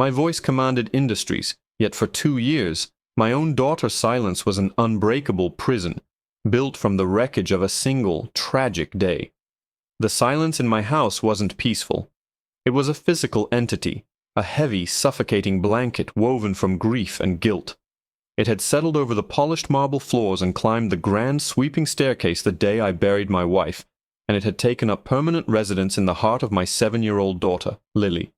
My voice commanded industries, yet for 2 years, my own daughter's silence was an unbreakable prison, built from the wreckage of a single, tragic day. The silence in my house wasn't peaceful. It was a physical entity, a heavy, suffocating blanket woven from grief and guilt. It had settled over the polished marble floors and climbed the grand, sweeping staircase the day I buried my wife, and it had taken up permanent residence in the heart of my 7-year-old daughter, Lily.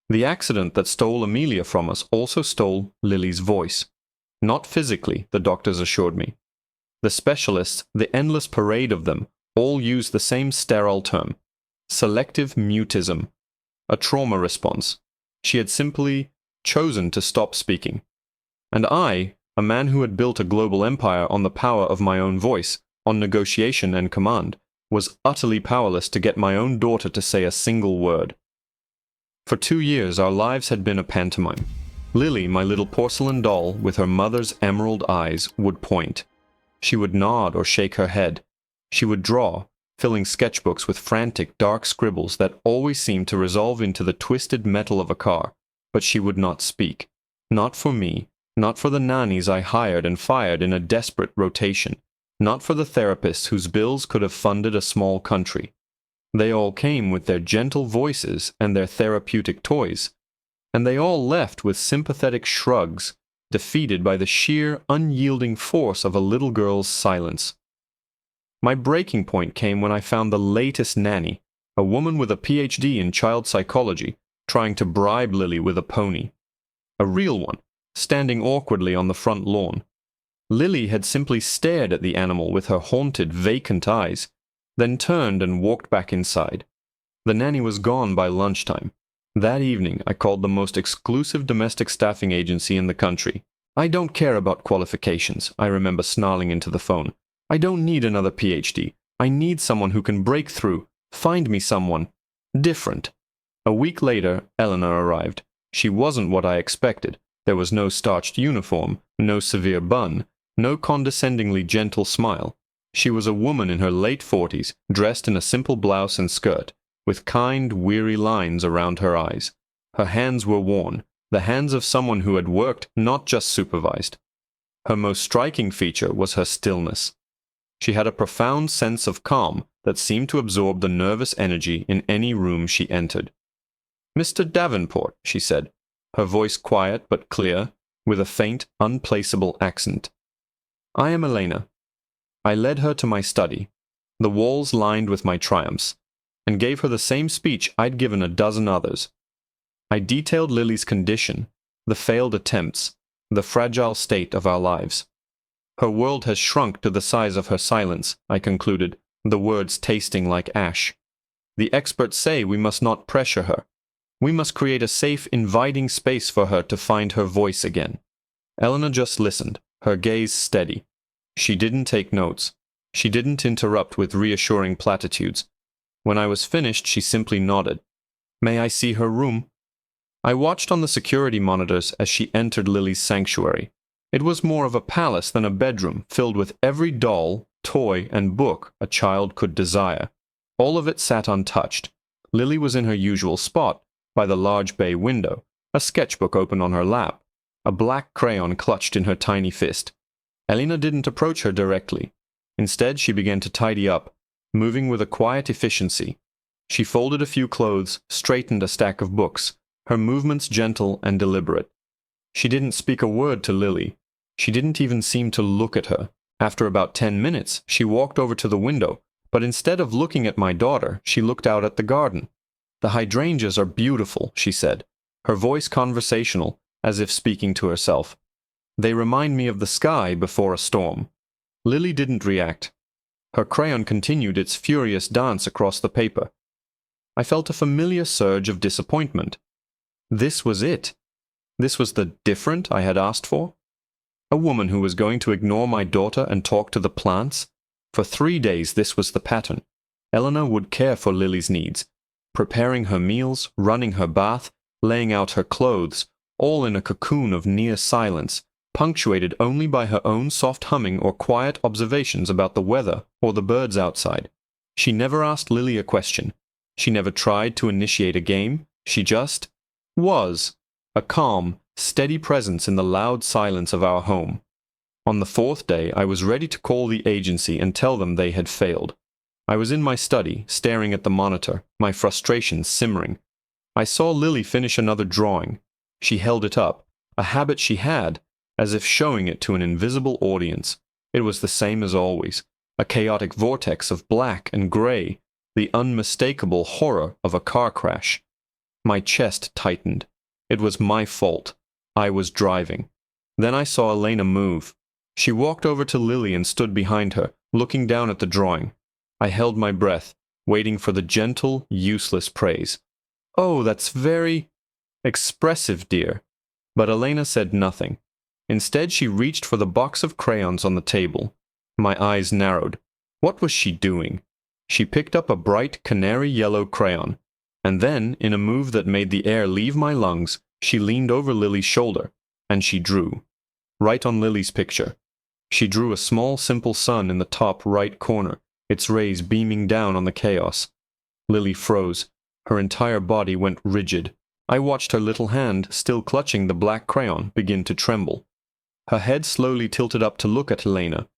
The accident that stole Amelia from us also stole Lily's voice. Not physically, the doctors assured me. The specialists, the endless parade of them, all used the same sterile term: selective mutism, a trauma response. She had simply chosen to stop speaking. And I, a man who had built a global empire on the power of my own voice, on negotiation and command, was utterly powerless to get my own daughter to say a single word. For 2 years our lives had been a pantomime. Lily, my little porcelain doll with her mother's emerald eyes, would point. She would nod or shake her head. She would draw, filling sketchbooks with frantic, dark scribbles that always seemed to resolve into the twisted metal of a car, but she would not speak. Not for me, not for the nannies I hired and fired in a desperate rotation, not for the therapists whose bills could have funded a small country. They all came with their gentle voices and their therapeutic toys, and they all left with sympathetic shrugs, defeated by the sheer, unyielding force of a little girl's silence. My breaking point came when I found the latest nanny, a woman with a PhD in child psychology, trying to bribe Lily with a pony. A real one, standing awkwardly on the front lawn. Lily had simply stared at the animal with her haunted, vacant eyes, then turned and walked back inside. The nanny was gone by lunchtime. That evening, I called the most exclusive domestic staffing agency in the country. "I don't care about qualifications," I remember snarling into the phone. "I don't need another PhD. I need someone who can break through. Find me someone different." A week later, Eleanor arrived. She wasn't what I expected. There was no starched uniform, no severe bun, no condescendingly gentle smile. She was a woman in her late 40s, dressed in a simple blouse and skirt, with kind, weary lines around her eyes. Her hands were worn, the hands of someone who had worked, not just supervised. Her most striking feature was her stillness. She had a profound sense of calm that seemed to absorb the nervous energy in any room she entered. "Mr. Davenport," she said, her voice quiet but clear, with a faint, unplaceable accent. "I am Elena." I led her to my study, the walls lined with my triumphs, and gave her the same speech I'd given a dozen others. I detailed Lily's condition, the failed attempts, the fragile state of our lives. "Her world has shrunk to the size of her silence," I concluded, the words tasting like ash. "The experts say we must not pressure her. We must create a safe, inviting space for her to find her voice again." Eleanor just listened, her gaze steady. She didn't take notes. She didn't interrupt with reassuring platitudes. When I was finished, she simply nodded. "May I see her room?" I watched on the security monitors as she entered Lily's sanctuary. It was more of a palace than a bedroom, filled with every doll, toy, and book a child could desire. All of it sat untouched. Lily was in her usual spot, by the large bay window, a sketchbook open on her lap, a black crayon clutched in her tiny fist. Elena didn't approach her directly. Instead, she began to tidy up, moving with a quiet efficiency. She folded a few clothes, straightened a stack of books, her movements gentle and deliberate. She didn't speak a word to Lily. She didn't even seem to look at her. After about 10 minutes, she walked over to the window, but instead of looking at my daughter, she looked out at the garden. "The hydrangeas are beautiful," she said, her voice conversational, as if speaking to herself. "They remind me of the sky before a storm." Lily didn't react. Her crayon continued its furious dance across the paper. I felt a familiar surge of disappointment. This was it. This was the different I had asked for. A woman who was going to ignore my daughter and talk to the plants? For 3 days this was the pattern. Eleanor would care for Lily's needs, preparing her meals, running her bath, laying out her clothes, all in a cocoon of near silence, punctuated only by her own soft humming or quiet observations about the weather or the birds outside. She never asked Lily a question. She never tried to initiate a game. She just was. a calm, steady presence in the loud silence of our home. On the fourth day, I was ready to call the agency and tell them they had failed. I was in my study, staring at the monitor, my frustration simmering. I saw Lily finish another drawing. She held it up, a habit she had, as if showing it to an invisible audience. It was the same as always, a chaotic vortex of black and gray, the unmistakable horror of a car crash. My chest tightened. It was my fault. I was driving. Then I saw Elena move. She walked over to Lily and stood behind her, looking down at the drawing. I held my breath, waiting for the gentle, useless praise. "Oh, that's very expressive, dear." But Elena said nothing. Instead, she reached for the box of crayons on the table. My eyes narrowed. What was she doing? She picked up a bright canary yellow crayon, and then, in a move that made the air leave my lungs, she leaned over Lily's shoulder, and she drew. Right on Lily's picture. She drew a small, simple sun in the top right corner, its rays beaming down on the chaos. Lily froze. Her entire body went rigid. I watched her little hand, still clutching the black crayon, begin to tremble. Her head slowly tilted up to look at Elena.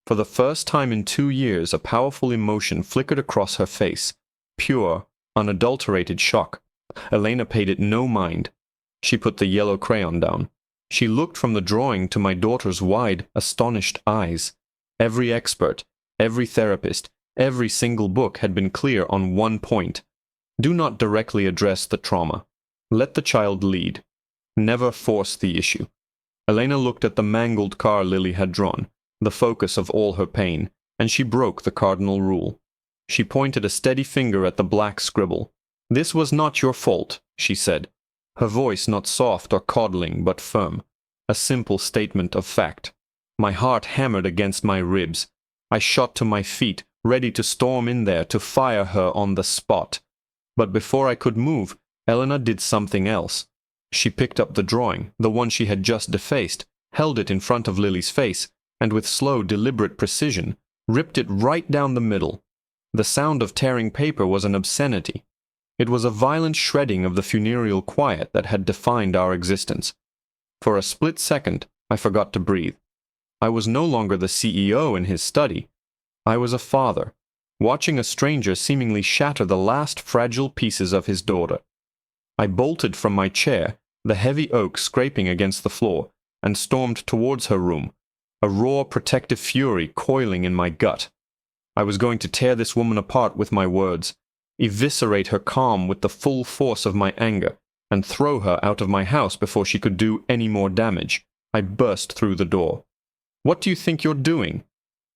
For the first time in 2 years, a powerful emotion flickered across her face. Pure, unadulterated shock. Elena paid it no mind. She put the yellow crayon down. She looked from the drawing to my daughter's wide, astonished eyes. Every expert, every therapist, every single book had been clear on one point. Do not directly address the trauma. Let the child lead. Never force the issue. Elena looked at the mangled car Lily had drawn, the focus of all her pain, and she broke the cardinal rule. She pointed a steady finger at the black scribble. "This was not your fault," she said, her voice not soft or coddling but firm, a simple statement of fact. My heart hammered against my ribs. I shot to my feet, ready to storm in there to fire her on the spot. But before I could move, Elena did something else. She picked up the drawing, the one she had just defaced, held it in front of Lily's face, and with slow, deliberate precision, ripped it right down the middle. The sound of tearing paper was an obscenity. It was a violent shredding of the funereal quiet that had defined our existence. For a split second, I forgot to breathe. I was no longer the CEO in his study. I was a father, watching a stranger seemingly shatter the last fragile pieces of his daughter. I bolted from my chair, the heavy oak scraping against the floor, and stormed towards her room, a raw protective fury coiling in my gut. I was going to tear this woman apart with my words, eviscerate her calm with the full force of my anger, and throw her out of my house before she could do any more damage. I burst through the door. "What do you think you're doing?"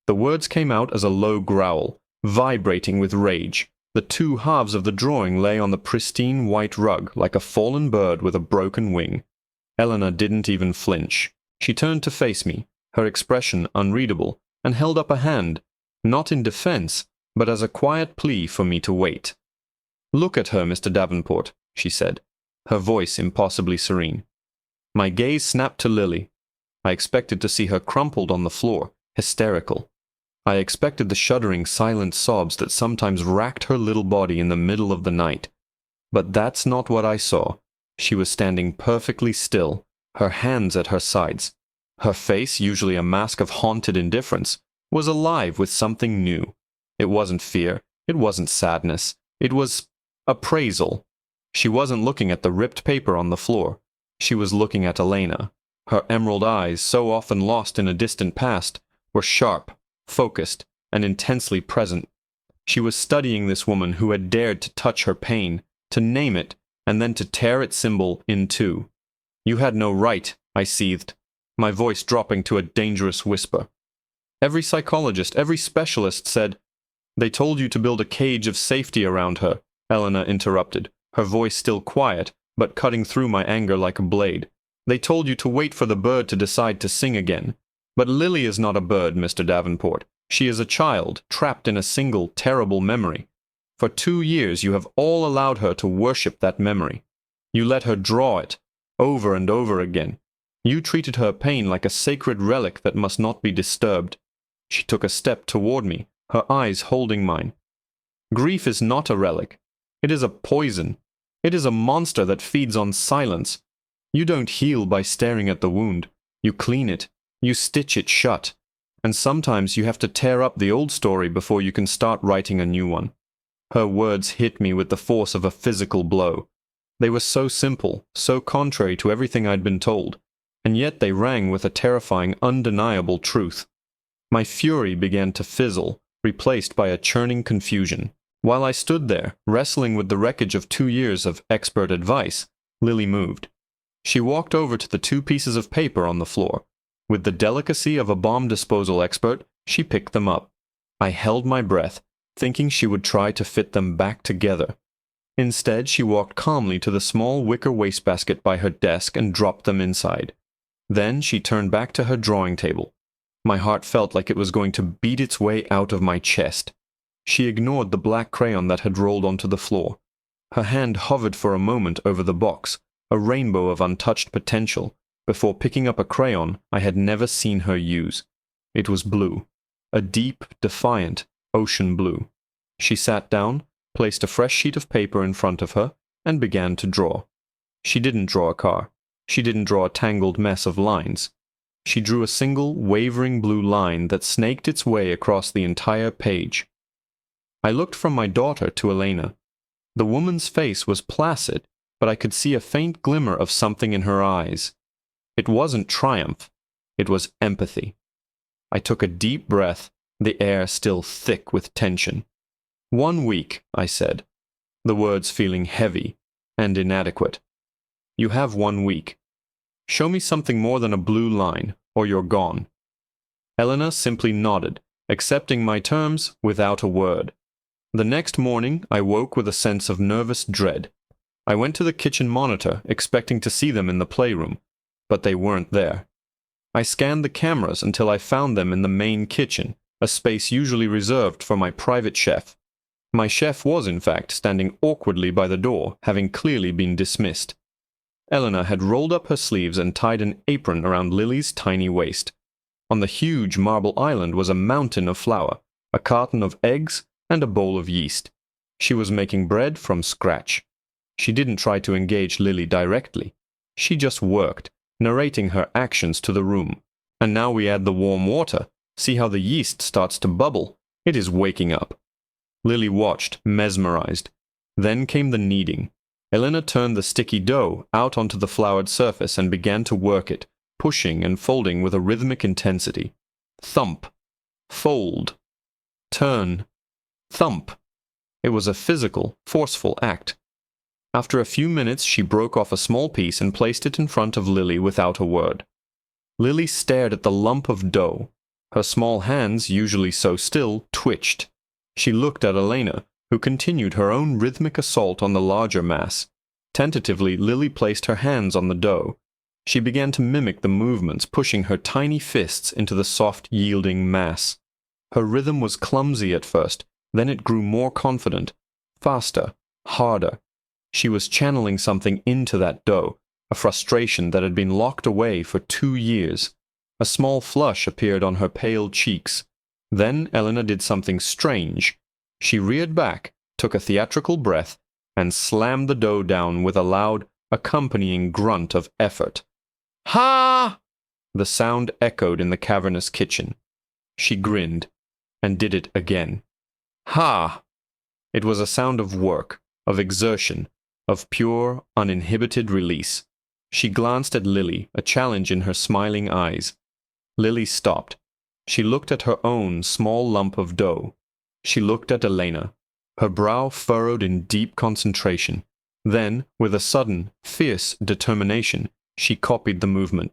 The words came out as a low growl, vibrating with rage. The two halves of the drawing lay on the pristine white rug like a fallen bird with a broken wing. Elena didn't even flinch. She turned to face me, her expression unreadable, and held up a hand, not in defense, but as a quiet plea for me to wait. "Look at her, Mr. Davenport," she said, her voice impossibly serene. My gaze snapped to Lily. I expected to see her crumpled on the floor, hysterical. I expected the shuddering, silent sobs that sometimes racked her little body in the middle of the night. But that's not what I saw. She was standing perfectly still, her hands at her sides. Her face, usually a mask of haunted indifference, was alive with something new. It wasn't fear, it wasn't sadness, it was appraisal. She wasn't looking at the ripped paper on the floor. She was looking at Elena. Her emerald eyes, so often lost in a distant past, were sharp, focused, and intensely present. She was studying this woman who had dared to touch her pain, to name it, and then to tear its symbol in two. "You had no right," I seethed, my voice dropping to a dangerous whisper. "Every psychologist, every specialist said—" "They told you to build a cage of safety around her," Elena interrupted, her voice still quiet, but cutting through my anger like a blade. "They told you to wait for the bird to decide to sing again. But Lily is not a bird, Mr. Davenport. She is a child, trapped in a single, terrible memory. For 2 years you have all allowed her to worship that memory. You let her draw it, over and over again. You treated her pain like a sacred relic that must not be disturbed." She took a step toward me, her eyes holding mine. "Grief is not a relic. It is a poison. It is a monster that feeds on silence. You don't heal by staring at the wound. You clean it. You stitch it shut. And sometimes you have to tear up the old story before you can start writing a new one. Her words hit me with the force of a physical blow. They were so simple, so contrary to everything I'd been told, and yet they rang with a terrifying, undeniable truth. My fury began to fizzle, replaced by a churning confusion. While I stood there, wrestling with the wreckage of 2 years of expert advice, Lily moved. She walked over to the 2 pieces of paper on the floor. With the delicacy of a bomb disposal expert, she picked them up. I held my breath, thinking she would try to fit them back together. Instead, she walked calmly to the small wicker wastebasket by her desk and dropped them inside. Then she turned back to her drawing table. My heart felt like it was going to beat its way out of my chest. She ignored the black crayon that had rolled onto the floor. Her hand hovered for a moment over the box, a rainbow of untouched potential, before picking up a crayon I had never seen her use. It was blue, a deep, defiant ocean blue. She sat down, placed a fresh sheet of paper in front of her, and began to draw. She didn't draw a car. She didn't draw a tangled mess of lines. She drew a single, wavering blue line that snaked its way across the entire page. I looked from my daughter to Elena. The woman's face was placid, but I could see a faint glimmer of something in her eyes. It wasn't triumph. It was empathy. I took a deep breath, the air still thick with tension. 1 week, I said, the words feeling heavy and inadequate. You have 1 week. Show me something more than a blue line, or you're gone. Elena simply nodded, accepting my terms without a word. The next morning, I woke with a sense of nervous dread. I went to the kitchen monitor, expecting to see them in the playroom, but they weren't there. I scanned the cameras until I found them in the main kitchen, a space usually reserved for my private chef. My chef was, in fact, standing awkwardly by the door, having clearly been dismissed. Elena had rolled up her sleeves and tied an apron around Lily's tiny waist. On the huge marble island was a mountain of flour, a carton of eggs, and a bowl of yeast. She was making bread from scratch. She didn't try to engage Lily directly. She just worked, narrating her actions to the room. And now we add the warm water. See how the yeast starts to bubble. It is waking up. Lily watched, mesmerized. Then came the kneading. Elena turned the sticky dough out onto the floured surface and began to work it, pushing and folding with a rhythmic intensity. Thump. Fold. Turn. Thump. It was a physical, forceful act. After a few minutes, she broke off a small piece and placed it in front of Lily without a word. Lily stared at the lump of dough. Her small hands, usually so still, twitched. She looked at Elena, who continued her own rhythmic assault on the larger mass. Tentatively, Lily placed her hands on the dough. She began to mimic the movements, pushing her tiny fists into the soft, yielding mass. Her rhythm was clumsy at first, then it grew more confident, faster, harder. She was channeling something into that dough, a frustration that had been locked away for 2 years. A small flush appeared on her pale cheeks. Then Elena did something strange. She reared back, took a theatrical breath, and slammed the dough down with a loud, accompanying grunt of effort. Ha! The sound echoed in the cavernous kitchen. She grinned, and did it again. Ha! It was a sound of work, of exertion, of pure, uninhibited release. She glanced at Lily, a challenge in her smiling eyes. Lily stopped. She looked at her own small lump of dough. She looked at Elena, her brow furrowed in deep concentration. Then, with a sudden, fierce determination, she copied the movement.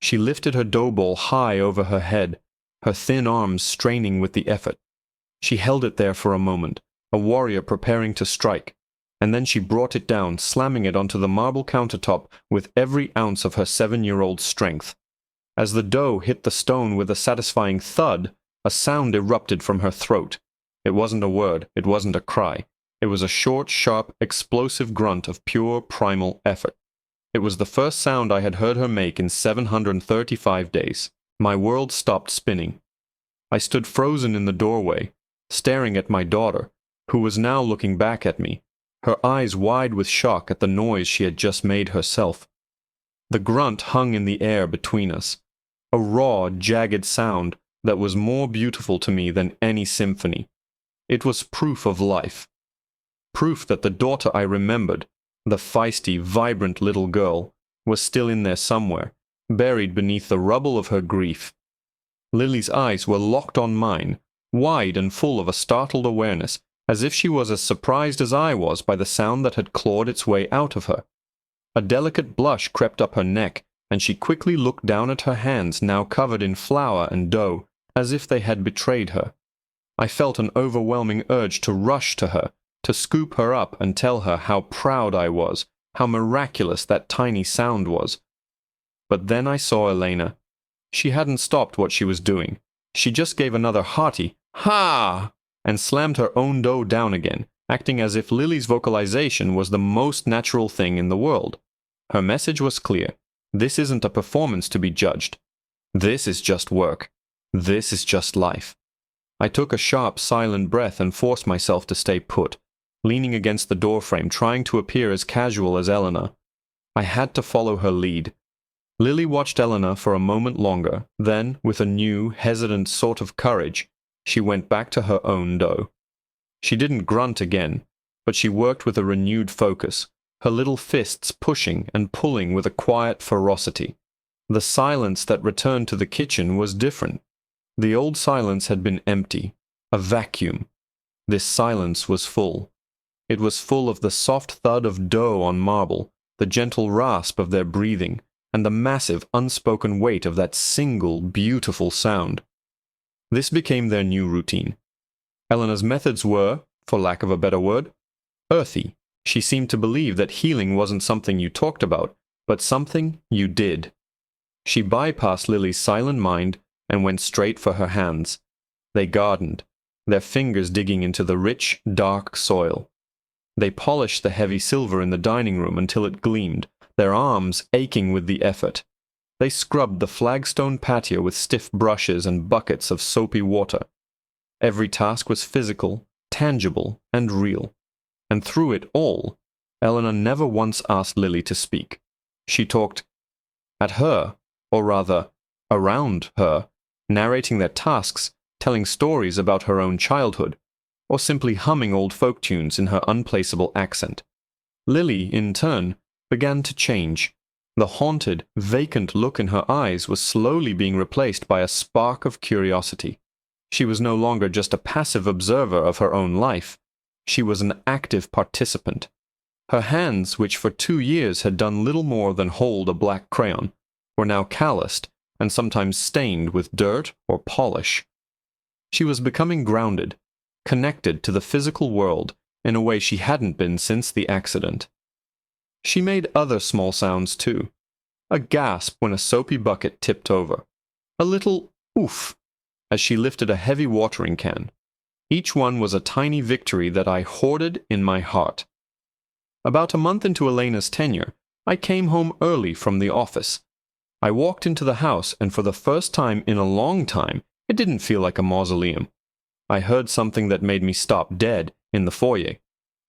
She lifted her dough ball high over her head, her thin arms straining with the effort. She held it there for a moment, a warrior preparing to strike, and then she brought it down, slamming it onto the marble countertop with every ounce of her 7-year-old strength. As the dough hit the stone with a satisfying thud, a sound erupted from her throat. It wasn't a word, it wasn't a cry. It was a short, sharp, explosive grunt of pure, primal effort. It was the first sound I had heard her make in 735 days. My world stopped spinning. I stood frozen in the doorway, staring at my daughter, who was now looking back at me, her eyes wide with shock at the noise she had just made herself. The grunt hung in the air between us, a raw, jagged sound that was more beautiful to me than any symphony. It was proof of life. Proof that the daughter I remembered, the feisty, vibrant little girl, was still in there somewhere, buried beneath the rubble of her grief. Lily's eyes were locked on mine, wide and full of a startled awareness, as if she was as surprised as I was by the sound that had clawed its way out of her. A delicate blush crept up her neck, and she quickly looked down at her hands now covered in flour and dough, as if they had betrayed her. I felt an overwhelming urge to rush to her, to scoop her up and tell her how proud I was, how miraculous that tiny sound was. But then I saw Elena. She hadn't stopped what she was doing. She just gave another hearty "Ha!" and slammed her own dough down again, acting as if Lily's vocalization was the most natural thing in the world. Her message was clear. This isn't a performance to be judged. This is just work. This is just life. I took a sharp, silent breath and forced myself to stay put, leaning against the doorframe, trying to appear as casual as Elena. I had to follow her lead. Lily watched Elena for a moment longer, then, with a new, hesitant sort of courage, she went back to her own dough. She didn't grunt again, but she worked with a renewed focus, her little fists pushing and pulling with a quiet ferocity. The silence that returned to the kitchen was different. The old silence had been empty, a vacuum. This silence was full. It was full of the soft thud of dough on marble, the gentle rasp of their breathing, and the massive, unspoken weight of that single, beautiful sound. This became their new routine. Elena's methods were, for lack of a better word, earthy. She seemed to believe that healing wasn't something you talked about, but something you did. She bypassed Lily's silent mind and went straight for her hands. They gardened, their fingers digging into the rich, dark soil. They polished the heavy silver in the dining room until it gleamed, their arms aching with the effort. They scrubbed the flagstone patio with stiff brushes and buckets of soapy water. Every task was physical, tangible, and real. And through it all, Elena never once asked Lily to speak. She talked at her, or rather, around her, narrating their tasks, telling stories about her own childhood, or simply humming old folk tunes in her unplaceable accent. Lily, in turn, began to change. The haunted, vacant look in her eyes was slowly being replaced by a spark of curiosity. She was no longer just a passive observer of her own life. She was an active participant. Her hands, which for 2 years had done little more than hold a black crayon, were now calloused and sometimes stained with dirt or polish. She was becoming grounded, connected to the physical world in a way she hadn't been since the accident. She made other small sounds too. A gasp when a soapy bucket tipped over. A little oof as she lifted a heavy watering can. Each one was a tiny victory that I hoarded in my heart. About a month into Elena's tenure, I came home early from the office. I walked into the house, and for the first time in a long time, it didn't feel like a mausoleum. I heard something that made me stop dead in the foyer.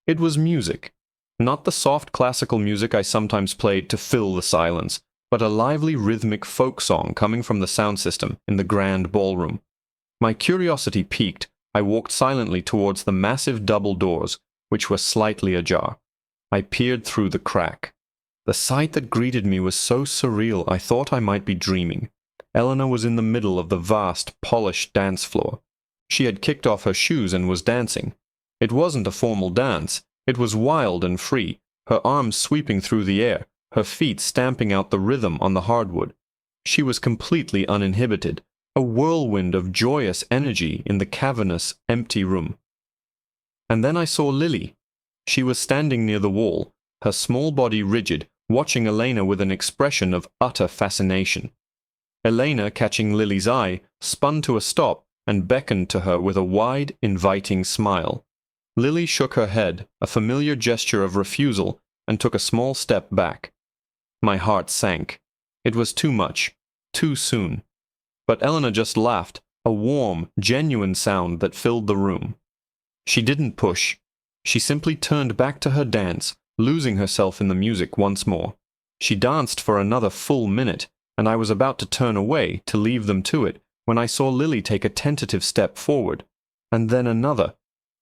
It was music. Not the soft classical music I sometimes played to fill the silence, but a lively rhythmic folk song coming from the sound system in the grand ballroom. My curiosity piqued. I walked silently towards the massive double doors, which were slightly ajar. I peered through the crack. The sight that greeted me was so surreal I thought I might be dreaming. Elena was in the middle of the vast, polished dance floor. She had kicked off her shoes and was dancing. It wasn't a formal dance. It was wild and free, her arms sweeping through the air, her feet stamping out the rhythm on the hardwood. She was completely uninhibited, a whirlwind of joyous energy in the cavernous, empty room. And then I saw Lily. She was standing near the wall, her small body rigid, watching Elena with an expression of utter fascination. Elena, catching Lily's eye, spun to a stop and beckoned to her with a wide, inviting smile. Lily shook her head, a familiar gesture of refusal, and took a small step back. My heart sank. It was too much, too soon. But Elena just laughed, a warm, genuine sound that filled the room. She didn't push. She simply turned back to her dance, losing herself in the music once more. She danced for another full minute, and I was about to turn away to leave them to it when I saw Lily take a tentative step forward, and then another.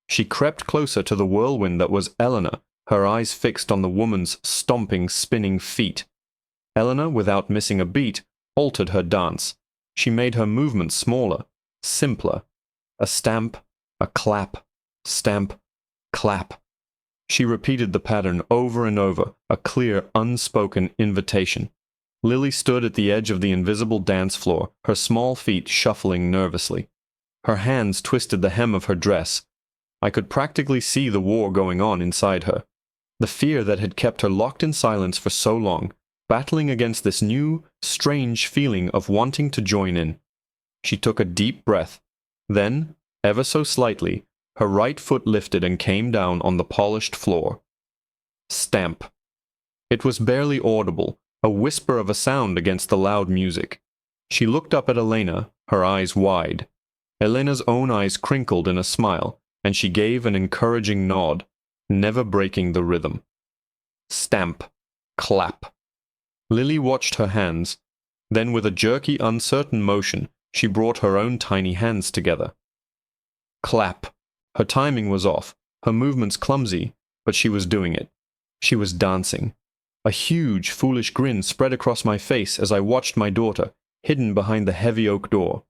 She crept closer to the whirlwind that was Eleanor, her eyes fixed on the woman's stomping, spinning feet. Eleanor, without missing a beat, altered her dance. She made her movements smaller, simpler. A stamp, a clap, stamp, clap. She repeated the pattern over and over, a clear, unspoken invitation. Lily stood at the edge of the invisible dance floor, her small feet shuffling nervously. Her hands twisted the hem of her dress. I could practically see the war going on inside her. The fear that had kept her locked in silence for so long, battling against this new, strange feeling of wanting to join in. She took a deep breath. Then, ever so slightly, her right foot lifted and came down on the polished floor. Stamp. It was barely audible, a whisper of a sound against the loud music. She looked up at Elena, her eyes wide. Elena's own eyes crinkled in a smile, and she gave an encouraging nod, never breaking the rhythm. Stamp. Clap. Lily watched her hands. Then with a jerky, uncertain motion, she brought her own tiny hands together. Clap. Her timing was off, her movements clumsy, but she was doing it. She was dancing. A huge, foolish grin spread across my face as I watched my daughter, hidden behind the heavy oak door.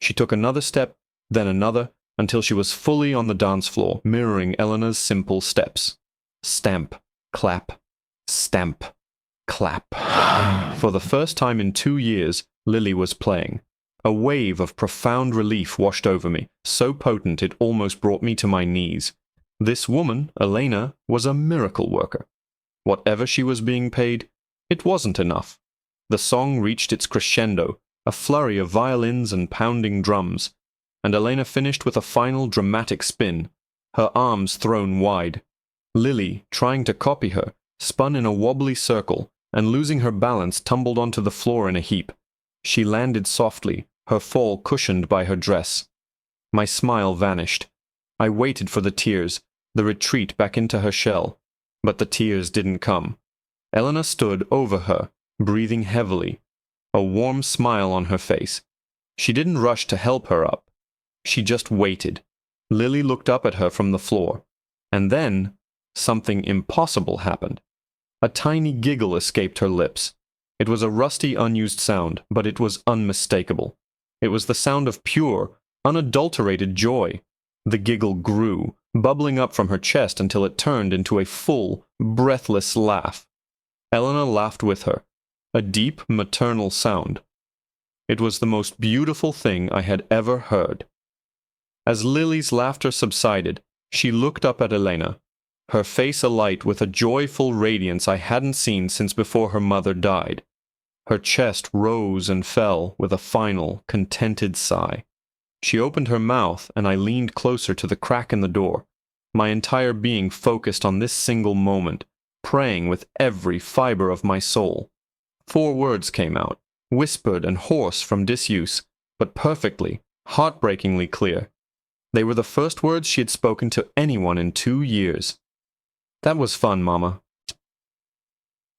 She took another step, then another, until she was fully on the dance floor, mirroring Eleanor's simple steps. Stamp, clap, stamp, clap. For the first time in 2 years, Lily was playing. A wave of profound relief washed over me, so potent it almost brought me to my knees. This woman, Elena, was a miracle worker. Whatever she was being paid, it wasn't enough. The song reached its crescendo, a flurry of violins and pounding drums, and Elena finished with a final dramatic spin, her arms thrown wide. Lily, trying to copy her, spun in a wobbly circle, and losing her balance tumbled onto the floor in a heap. She landed softly, her fall cushioned by her dress. My smile vanished. I waited for the tears, the retreat back into her shell, but the tears didn't come. Eleanor stood over her, breathing heavily, a warm smile on her face. She didn't rush to help her up. She just waited. Lily looked up at her from the floor, and then something impossible happened. A tiny giggle escaped her lips. It was a rusty, unused sound, but it was unmistakable. It was the sound of pure, unadulterated joy. The giggle grew, bubbling up from her chest until it turned into a full, breathless laugh. Eleanor laughed with her, a deep, maternal sound. It was the most beautiful thing I had ever heard. As Lily's laughter subsided, she looked up at Elena, her face alight with a joyful radiance I hadn't seen since before her mother died. Her chest rose and fell with a final, contented sigh. She opened her mouth, and I leaned closer to the crack in the door, my entire being focused on this single moment, praying with every fiber of my soul. 4 words came out, whispered and hoarse from disuse, but perfectly, heartbreakingly clear. They were the first words she had spoken to anyone in 2 years. "That was fun, Mama."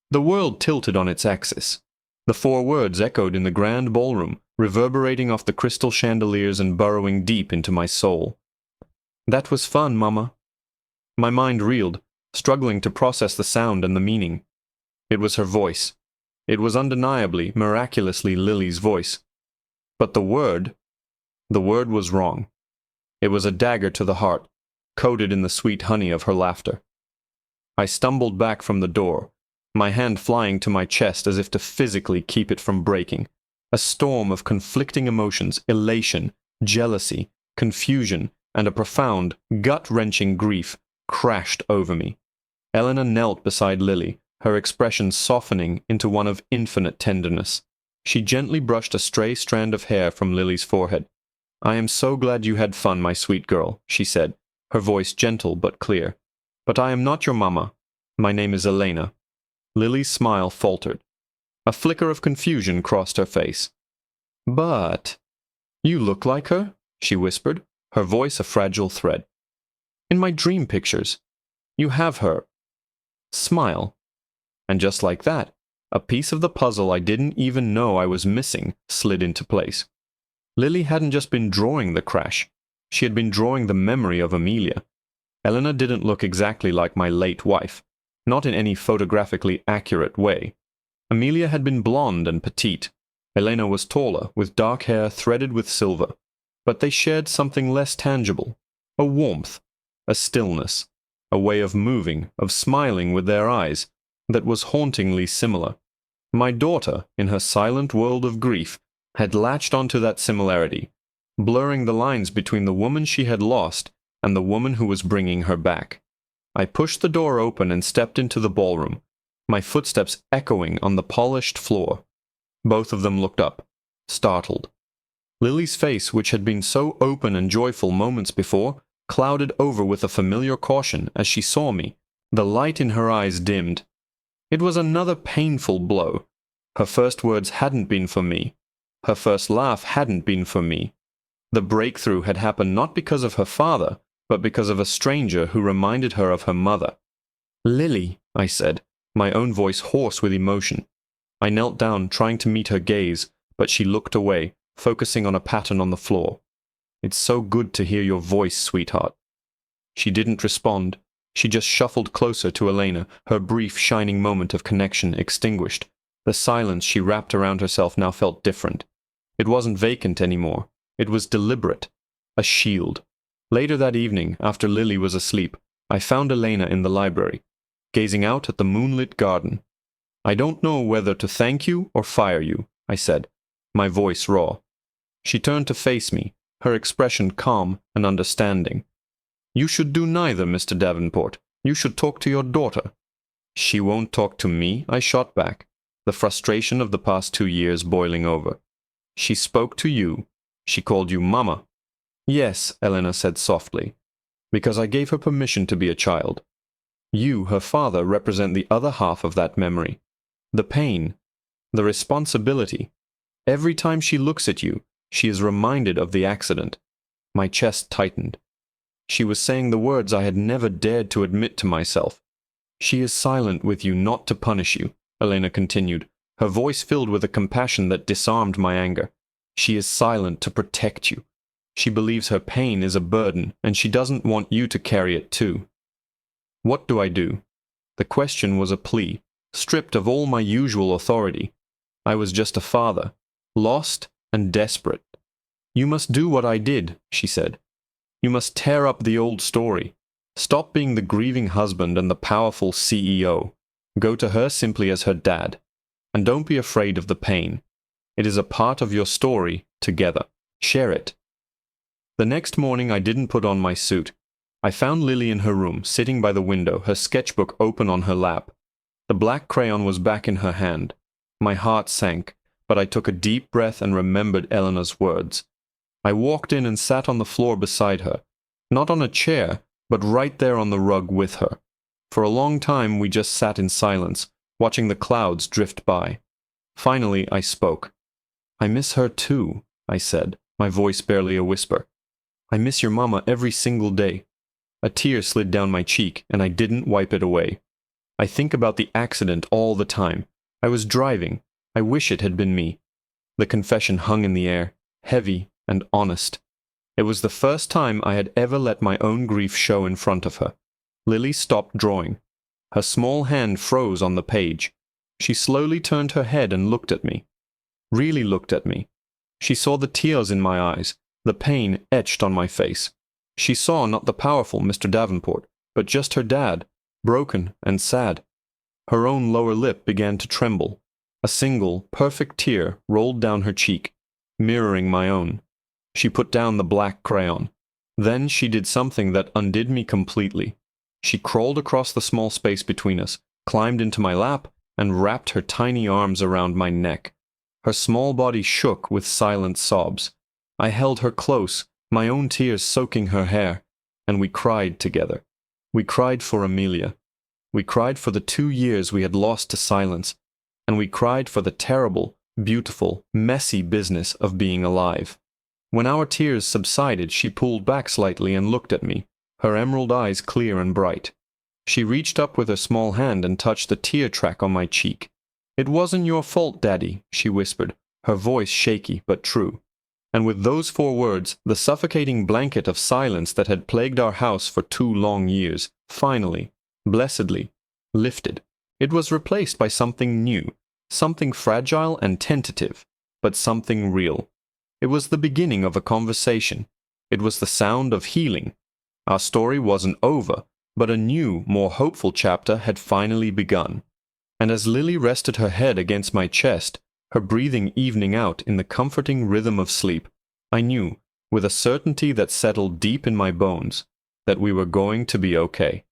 The world tilted on its axis. The 4 words echoed in the grand ballroom, reverberating off the crystal chandeliers and burrowing deep into my soul. "That was fun, Mama." My mind reeled, struggling to process the sound and the meaning. It was her voice. It was undeniably, miraculously Lily's voice. But the word was wrong. It was a dagger to the heart, coated in the sweet honey of her laughter. I stumbled back from the door, my hand flying to my chest as if to physically keep it from breaking. A storm of conflicting emotions, elation, jealousy, confusion, and a profound, gut-wrenching grief crashed over me. Eleanor knelt beside Lily, her expression softening into one of infinite tenderness. She gently brushed a stray strand of hair from Lily's forehead. "I am so glad you had fun, my sweet girl," she said, her voice gentle but clear. "But I am not your mama. My name is Elena." Lily's smile faltered. A flicker of confusion crossed her face. "But you look like her," she whispered, her voice a fragile thread. "In my dream pictures. You have her smile." And just like that, A piece of the puzzle I didn't even know I was missing slid into place. Lily hadn't just been drawing the crash. She had been drawing the memory of Amelia. Elena didn't look exactly like my late wife, not in any photographically accurate way. Amelia had been blonde and petite. Elena was taller, with dark hair threaded with silver. But they shared something less tangible, a warmth, a stillness, a way of moving, of smiling with their eyes, that was hauntingly similar. My daughter, in her silent world of grief, had latched onto that similarity, blurring the lines between the woman she had lost and the woman who was bringing her back. I pushed the door open and stepped into the ballroom, my footsteps echoing on the polished floor. Both of them looked up, startled. Lily's face, which had been so open and joyful moments before, clouded over with a familiar caution as she saw me. The light in her eyes dimmed. It was another painful blow. Her first words hadn't been for me. Her first laugh hadn't been for me. The breakthrough had happened not because of her father, but because of a stranger who reminded her of her mother. "Lily," I said, my own voice hoarse with emotion. I knelt down, trying to meet her gaze, but she looked away, focusing on a pattern on the floor. "It's so good to hear your voice, sweetheart." She didn't respond. She just shuffled closer to Elena, her brief, shining moment of connection extinguished. The silence she wrapped around herself now felt different. It wasn't vacant anymore. It was deliberate. A shield. Later that evening, after Lily was asleep, I found Elena in the library, gazing out at the moonlit garden. "I don't know whether to thank you or fire you," I said, my voice raw. She turned to face me, her expression calm and understanding. "You should do neither, Mr. Davenport. You should talk to your daughter." "She won't talk to me," I shot back, the frustration of the past 2 years boiling over. "She spoke to you. She called you Mama." "Yes," Elena said softly, "because I gave her permission to be a child. You, her father, represent the other half of that memory. The pain, the responsibility. Every time she looks at you, she is reminded of the accident." My chest tightened. She was saying the words I had never dared to admit to myself. "She is silent with you not to punish you," Elena continued, her voice filled with a compassion that disarmed my anger. "She is silent to protect you. She believes her pain is a burden, and she doesn't want you to carry it too." What do I do? The question was a plea, stripped of all my usual authority. I was just a father, lost and desperate. "You must do what I did," she said. "You must tear up the old story. Stop being the grieving husband and the powerful CEO. Go to her simply as her dad. And don't be afraid of the pain. It is a part of your story together. Share it." The next morning I didn't put on my suit. I found Lily in her room, sitting by the window, her sketchbook open on her lap. The black crayon was back in her hand. My heart sank, but I took a deep breath and remembered Eleanor's words. I walked in and sat on the floor beside her, not on a chair, but right there on the rug with her. For a long time we just sat in silence, watching the clouds drift by. Finally I spoke. "I miss her too," I said, my voice barely a whisper. "I miss your mama every single day." A tear slid down my cheek, and I didn't wipe it away. "I think about the accident all the time. I was driving. I wish it had been me." The confession hung in the air, heavy and honest. It was the first time I had ever let my own grief show in front of her. Lily stopped drawing. Her small hand froze on the page. She slowly turned her head and looked at me. Really looked at me. She saw the tears in my eyes, the pain etched on my face. She saw not the powerful Mr. Davenport, but just her dad, broken and sad. Her own lower lip began to tremble. A single, perfect tear rolled down her cheek, mirroring my own. She put down the black crayon. Then she did something that undid me completely. She crawled across the small space between us, climbed into my lap, and wrapped her tiny arms around my neck. Her small body shook with silent sobs. I held her close, my own tears soaking her hair, and we cried together. We cried for Amelia. We cried for the 2 years we had lost to silence, and we cried for the terrible, beautiful, messy business of being alive. When our tears subsided, she pulled back slightly and looked at me, her emerald eyes clear and bright. She reached up with her small hand and touched the tear track on my cheek. "It wasn't your fault, Daddy," she whispered, her voice shaky but true. And with those 4 words, the suffocating blanket of silence that had plagued our house for 2 long years, finally, blessedly, lifted. It was replaced by something new, something fragile and tentative, but something real. It was the beginning of a conversation. It was the sound of healing. Our story wasn't over, but a new, more hopeful chapter had finally begun. And as Lily rested her head against my chest, her breathing evening out in the comforting rhythm of sleep, I knew, with a certainty that settled deep in my bones, that we were going to be okay.